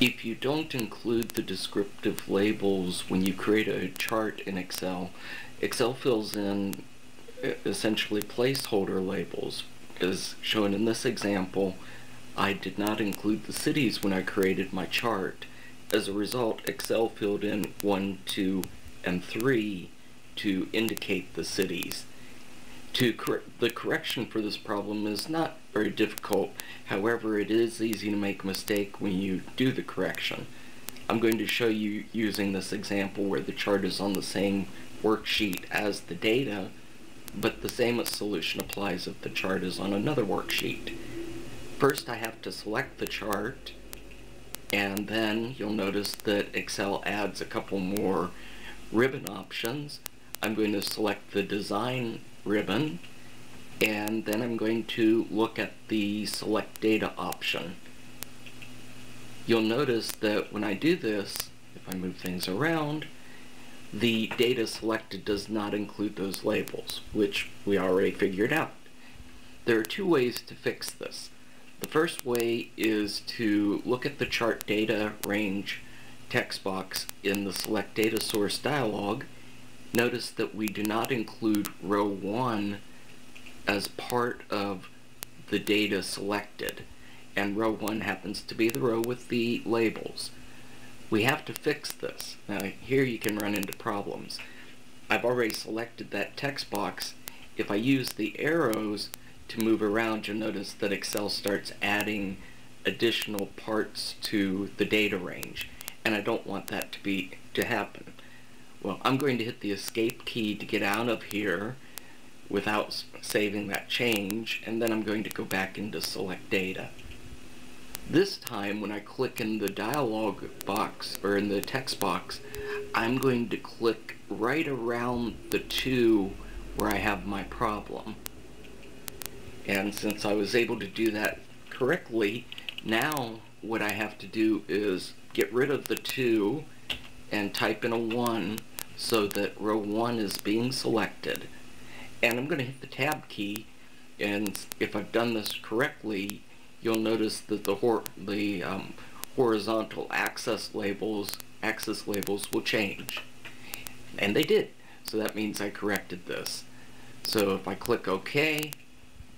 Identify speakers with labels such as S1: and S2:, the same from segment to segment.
S1: If you don't include the descriptive labels when you create a chart in Excel, Excel fills in essentially placeholder labels. As shown in this example, I did not include the cities when I created my chart. As a result, Excel filled in 1, 2, and 3 to indicate the cities. The correction for this problem is not very difficult. However, it is easy to make a mistake when you do the correction. I'm going to show you using this example where the chart is on the same worksheet as the data, but the same solution applies if the chart is on another worksheet. First, I have to select the chart, and then you'll notice that Excel adds a couple more ribbon options. I'm going to select the design ribbon, and then I'm going to look at the select data option. You'll notice that when I do this, if I move things around, the data selected does not include those labels, which we already figured out. There are two ways to fix this. The first way is to look at the chart data range text box in the select data source dialog. Notice that we do not include row 1 as part of the data selected, and row 1 happens to be the row with the labels. We have to fix this. Now here you can run into problems. I've already selected that text box. If I use the arrows to move around, you'll notice that Excel starts adding additional parts to the data range, and I don't want that to happen. Well, I'm going to hit the escape key to get out of here without saving that change, and then I'm going to go back into select data. This time, when I click in the dialog box, or in the text box, I'm going to click right around the 2 where I have my problem. And since I was able to do that correctly, now what I have to do is get rid of the 2 and type in a 1 so that row 1 is being selected. And I'm going to hit the tab key, and if I've done this correctly, you'll notice that the horizontal axis labels will change. And they did. So that means I corrected this. So if I click OK,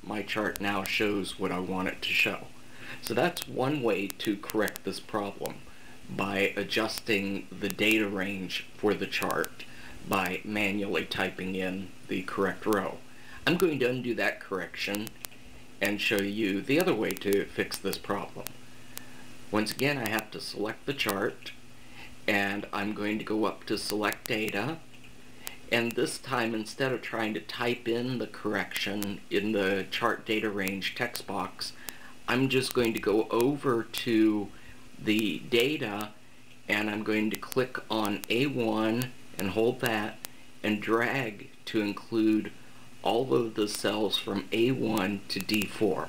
S1: my chart now shows what I want it to show. So that's one way to correct this problem, by adjusting the data range for the chart by manually typing in the correct row. I'm going to undo that correction and show you the other way to fix this problem. Once again, I have to select the chart, and I'm going to go up to select data, and this time, instead of trying to type in the correction in the chart data range text box, I'm just going to go over to the data, and I'm going to click on A1 and hold that and drag to include all of the cells from A1 to D4.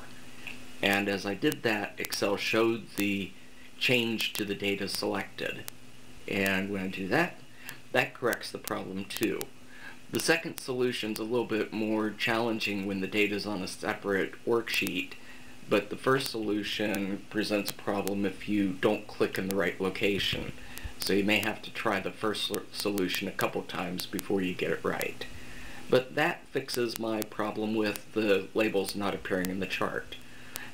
S1: And as I did that, Excel showed the change to the data selected. And when I do that, that corrects the problem too. The second solution is a little bit more challenging when the data is on a separate worksheet, but the first solution presents a problem if you don't click in the right location. So you may have to try the first solution a couple times before you get it right. But that fixes my problem with the labels not appearing in the chart.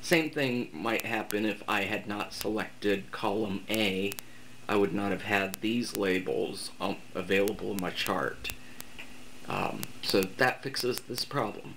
S1: Same thing might happen if I had not selected column A. I would not have had these labels available in my chart. So that fixes this problem.